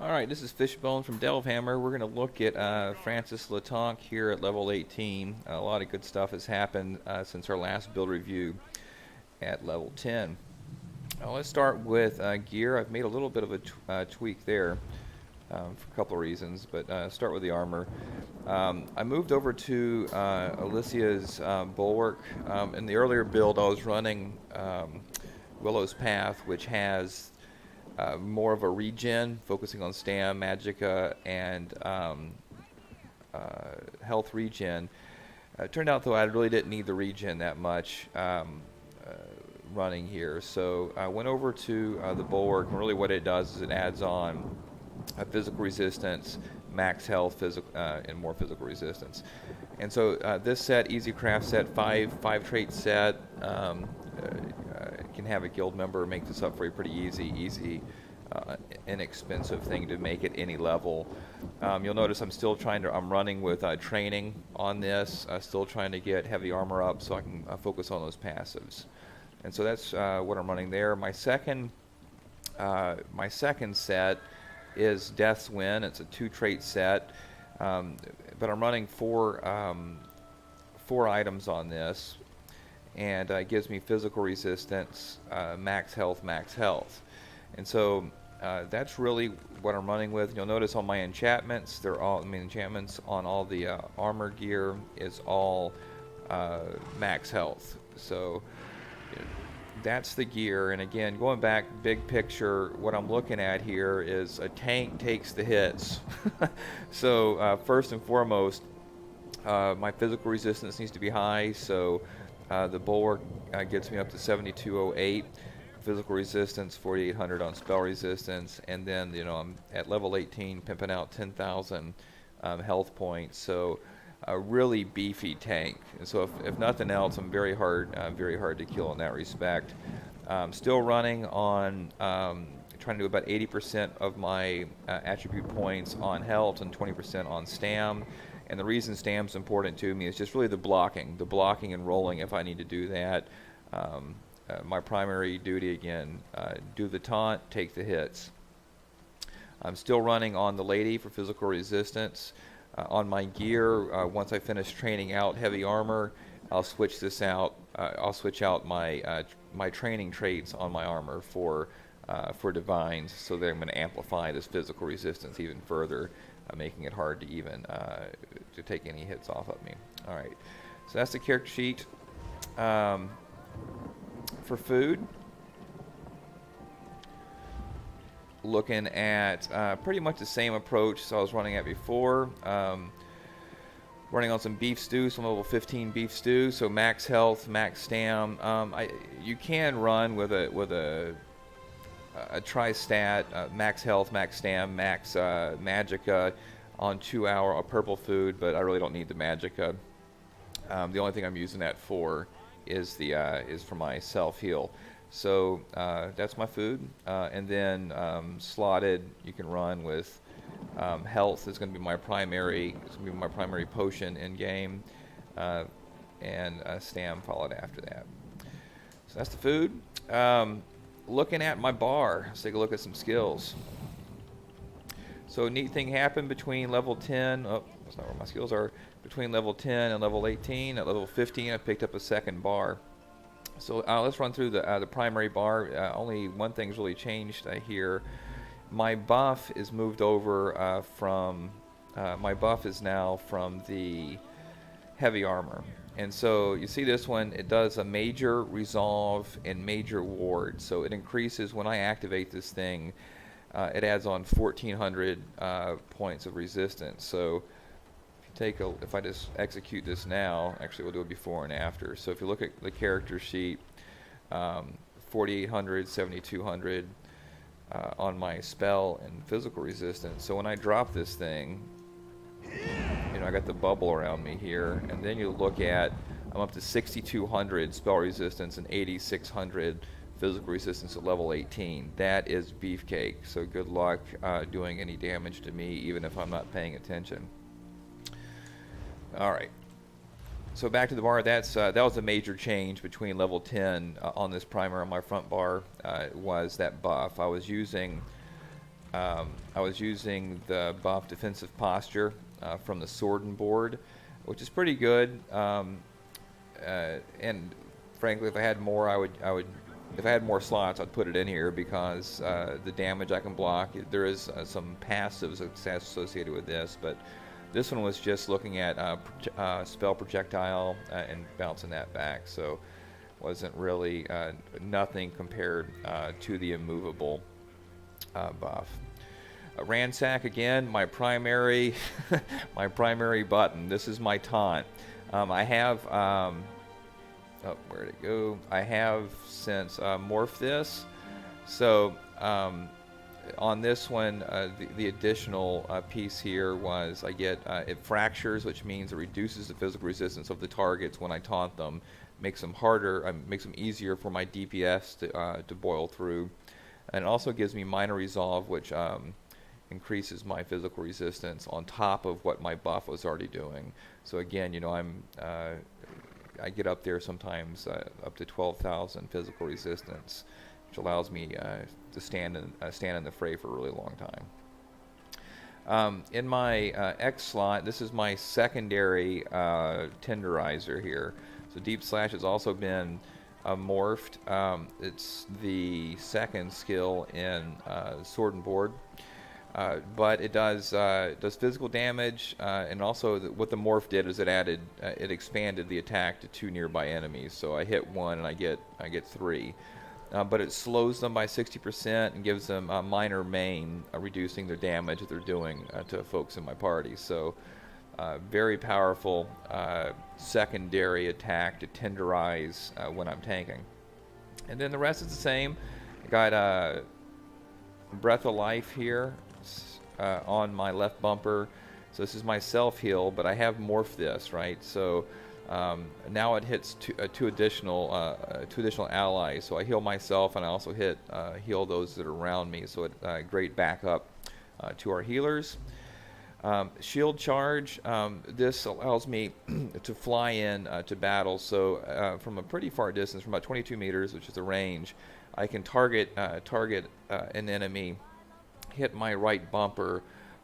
All right, this is Fishbone from Delvehammer. We're going to look at Francis Latonque here at level 18. A lot of good stuff has happened since our last build review at level 10. Let's start with gear. I've made a little bit of a tweak there for a couple of reasons, but start with the armor. I moved over to Alicia's Bulwark. In the earlier build, I was running Willow's Path, which has more of a regen, focusing on stam, magicka, and health regen. It turned out, though, I really didn't need the regen that much running here. So I went over to the Bulwark, and really what it does is it adds on a physical resistance, max health, and more physical resistance. And so this set, Easy Craft set, five trait set, can have a guild member make this up for you pretty easy, inexpensive thing to make at any level. You'll notice I'm running with training on this, still trying to get heavy armor up so I can focus on those passives. And so that's what I'm running there. My second set is Death's Win. It's a 2-trait set, but I'm running four items on this, and it gives me physical resistance, max health. And so that's really what I'm running with. You'll notice on my enchantments, enchantments on all the armor gear is all max health. So that's the gear. And again, going back big picture, what I'm looking at here is a tank takes the hits. So first and foremost, my physical resistance needs to be high. So the Bulwark gets me up to 7208. Physical resistance 4800 on spell resistance, and then I'm at level 18 pimping out 10,000 health points. So a really beefy tank. And so if nothing else, I'm very hard to kill in that respect. Still running on trying to do about 80% of my attribute points on health and 20% on stam. And the reason stam's important to me is just really the blocking and rolling if I need to do that. My primary duty, again, do the taunt, take the hits. I'm still running on the Lady for physical resistance. On my gear, once I finish training out heavy armor, I'll switch this out. I'll switch out my training traits on my armor for divines, so that I'm going to amplify this physical resistance even further, making it hard to even to take any hits off of me. All right, so that's the character sheet. For food, looking at pretty much the same approach as I was running at before. Running on some beef stew, some level 15 beef stew, so max health, max stam. You can run with a tri-stat, max health, max stam, max magicka on 2-hour purple food, but I really don't need the magicka. The only thing I'm using that for is for my self heal. So that's my food, and then slotted you can run with health is going to be my primary. It's going to be my primary potion in game, and stam followed after that. So that's the food. Looking at my bar, let's take a look at some skills. So a neat thing happened between level 10. Oh, that's not where my skills are. Between level 10 and level 18. At level 15, I picked up a second bar. So let's run through the primary bar. Only one thing's really changed here. My buff is moved over my buff is now from the heavy armor. And so you see this one, it does a major resolve and major ward. So it increases when I activate this thing. It adds on 1,400 points of resistance. So if I just execute this now, actually we'll do it before and after. So if you look at the character sheet, 4,800, 7,200 on my spell and physical resistance. So when I drop this thing, I got the bubble around me here, and then you look at, I'm up to 6,200 spell resistance and 8,600 physical resistance at level 18. That is beefcake. So good luck doing any damage to me, even if I'm not paying attention. All right. So back to the bar. That was a major change between level 10 on this primer on my front bar. Was that buff? I was using I was using the buff defensive posture from the sword and board, which is pretty good. And frankly, if I had more, if I had more slots, I'd put it in here because the damage I can block. There is some passive success associated with this, but this one was just looking at spell projectile and bouncing that back. So wasn't really nothing compared to the immovable buff. Ransack again, my primary my primary button. This is my taunt. I have oh, where'd it go? I have since morphed this. So on this one, the additional piece here was I get it fractures, which means it reduces the physical resistance of the targets when I taunt them, makes them harder, makes them easier for my DPS to boil through, and it also gives me minor resolve, which increases my physical resistance on top of what my buff was already doing. So again, you know, I get up there sometimes up to 12,000 physical resistance, which allows me to stand in the fray for a really long time. In my X slot, this is my secondary tenderizer here. So Deep Slash has also been morphed. It's the second skill in Sword and Board. But it does physical damage, and also what the morph did is it expanded the attack to 2 nearby enemies. So I hit 1 and I get 3, but it slows them by 60% and gives them a minor maim, reducing their damage that they're doing to folks in my party. So very powerful secondary attack to tenderize when I'm tanking. And then the rest is the same. I got Breath of Life here on my left bumper. So this is my self heal, but I have morphed this, right? So now it hits two additional allies. So I heal myself, and I also heal those that are around me. So it great backup to our healers. Shield charge. This allows me to fly in to battle. So from a pretty far distance, from about 22 meters, which is the range, I can target an enemy, hit my right bumper,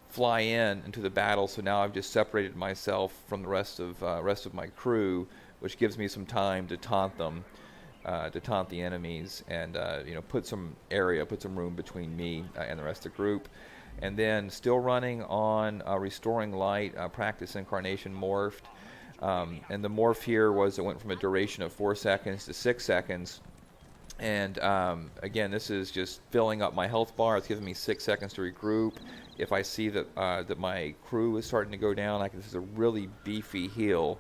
fly into the battle. So now I've just separated myself from the rest of my crew, which gives me some time to taunt them, to taunt the enemies, and put some room between me and the rest of the group. And then still running on Restoring Light, Practice Incarnation morphed. And the morph here was it went from a duration of 4 seconds to 6 seconds. And again, this is just filling up my health bar. It's giving me 6 seconds to regroup. If I see that that my crew is starting to go down, this is a really beefy heal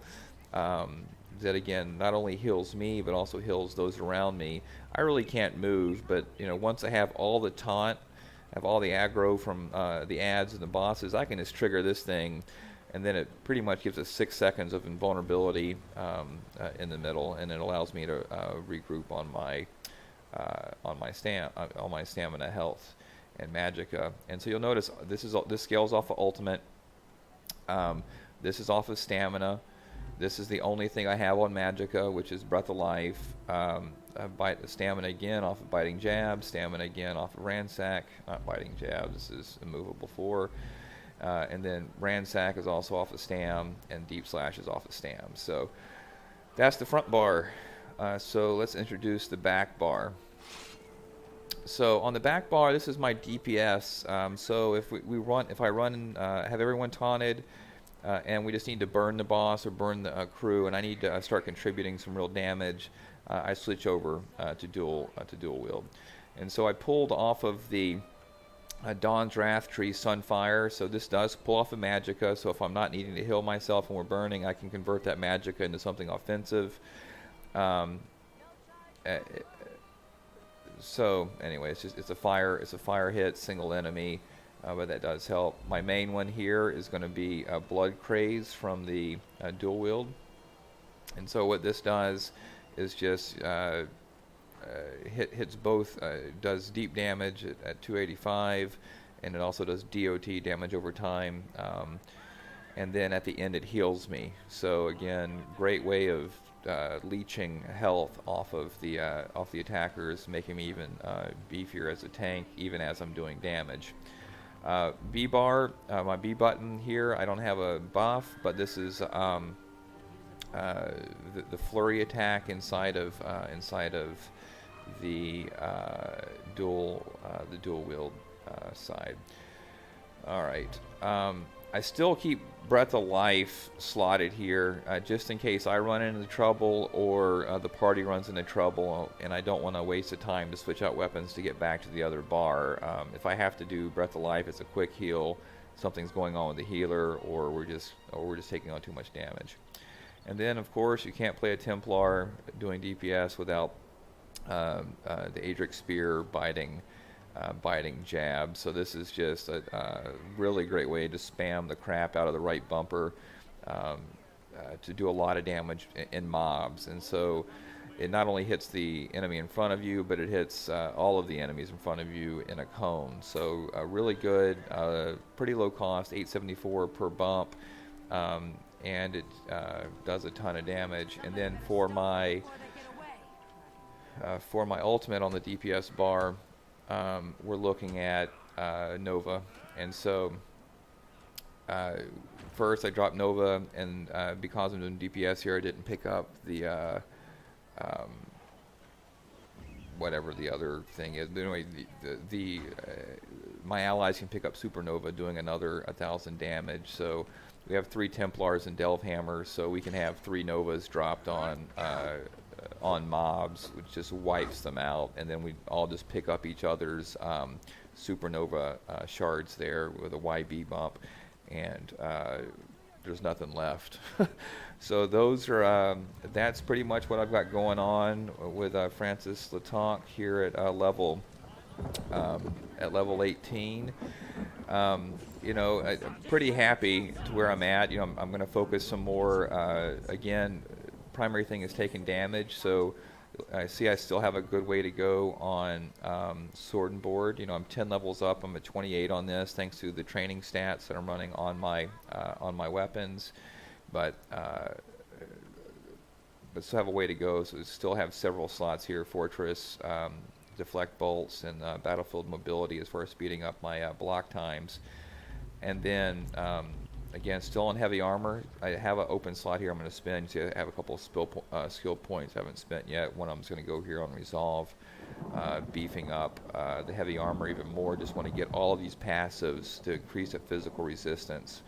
that again not only heals me but also heals those around me. I really can't move, but once I have all the taunt, have all the aggro from the ads and the bosses, I can just trigger this thing, and then it pretty much gives us 6 seconds of invulnerability in the middle, and it allows me to regroup on my stamina, health, and magicka. And so you'll notice this scales off of ultimate. This is off of stamina. This is the only thing I have on magicka, which is Breath of Life. Bite the stamina again off of Biting Jab, stamina again off of Ransack, not Biting Jab, this is immovable 4. And then Ransack is also off of Stam, and Deep Slash is off of Stam. So that's the front bar. So let's introduce the back bar. So on the back bar, this is my DPS. So if I run, have everyone taunted, and we just need to burn the boss or burn the crew, and I need to start contributing some real damage, I switch over to dual wield. And so I pulled off of the Dawn's Wrath Tree Sunfire. So this does pull off a magicka. So if I'm not needing to heal myself and we're burning, I can convert that magicka into something offensive. So anyway, it's a fire hit, single enemy, but that does help. My main one here is going to be Blood Craze from the dual wield. And so what this does is just hits both, does deep damage at 285, and it also does DOT, damage over time, and then at the end it heals me. So again, great way of leeching health off of the attackers, making me even beefier as a tank, even as I'm doing damage. B bar, my B button here, I don't have a buff, but this is the flurry attack inside of the dual wield side. All right. I still keep Breath of Life slotted here, just in case I run into trouble or the party runs into trouble, and I don't want to waste the time to switch out weapons to get back to the other bar. If I have to do Breath of Life, it's a quick heal. Something's going on with the healer, or we're just taking on too much damage. And then, of course, you can't play a Templar doing DPS without the Adric Spear biting jab. So this is just a really great way to spam the crap out of the right bumper to do a lot of damage in mobs. And so it not only hits the enemy in front of you, but it hits all of the enemies in front of you in a cone. So really good, pretty low cost, $8.74 per bump, and it does a ton of damage. And then for my ultimate on the DPS bar, we're looking at Nova. And so first I dropped Nova, and because I'm doing DPS here, I didn't pick up the whatever the other thing is. But anyway, my allies can pick up Supernova, doing another 1,000 damage. So we have 3 Templars and Delve Hammers, so we can have 3 Novas dropped on mobs, which just wipes them out, and then we all just pick up each other's Supernova shards there with a YB bump, and there's nothing left. So those are that's pretty much what I've got going on with Francis Latonk here at level 18. You know, I'm pretty happy to where I'm at. You know, I'm going to focus some more. Again, primary thing is taking damage. So I see I still have a good way to go on Sword and Board. You know, I'm 10 levels up. I'm at 28 on this, thanks to the training stats that I'm running on my weapons. But still have a way to go. So still have several slots here: Fortress, deflect bolts, and battlefield mobility as far as speeding up my block times. And then again, still on heavy armor. I have an open slot here I'm going to spend. See, I have a couple of skill points I haven't spent yet. One of them is going to go here on Resolve, beefing up the heavy armor even more. Just want to get all of these passives to increase the physical resistance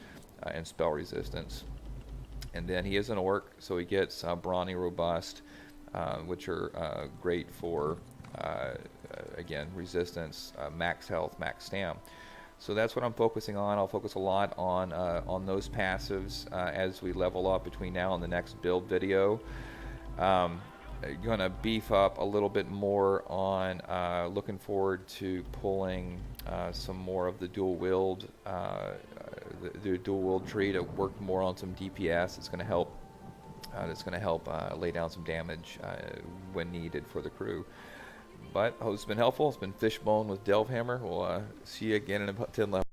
and spell resistance. And then he is an orc, so he gets Brawny, Robust, which are great for, again, resistance, max health, max stam. So that's what I'm focusing on. I'll focus a lot on those passives as we level up between now and the next build video. Going to beef up a little bit more on looking forward to pulling some more of the dual wield tree to work more on some DPS. It's going to help. That's going to help lay down some damage when needed for the crew. But I hope it's been helpful. It's been Fishbone with Delve Hammer. We'll see you again in about 10 levels.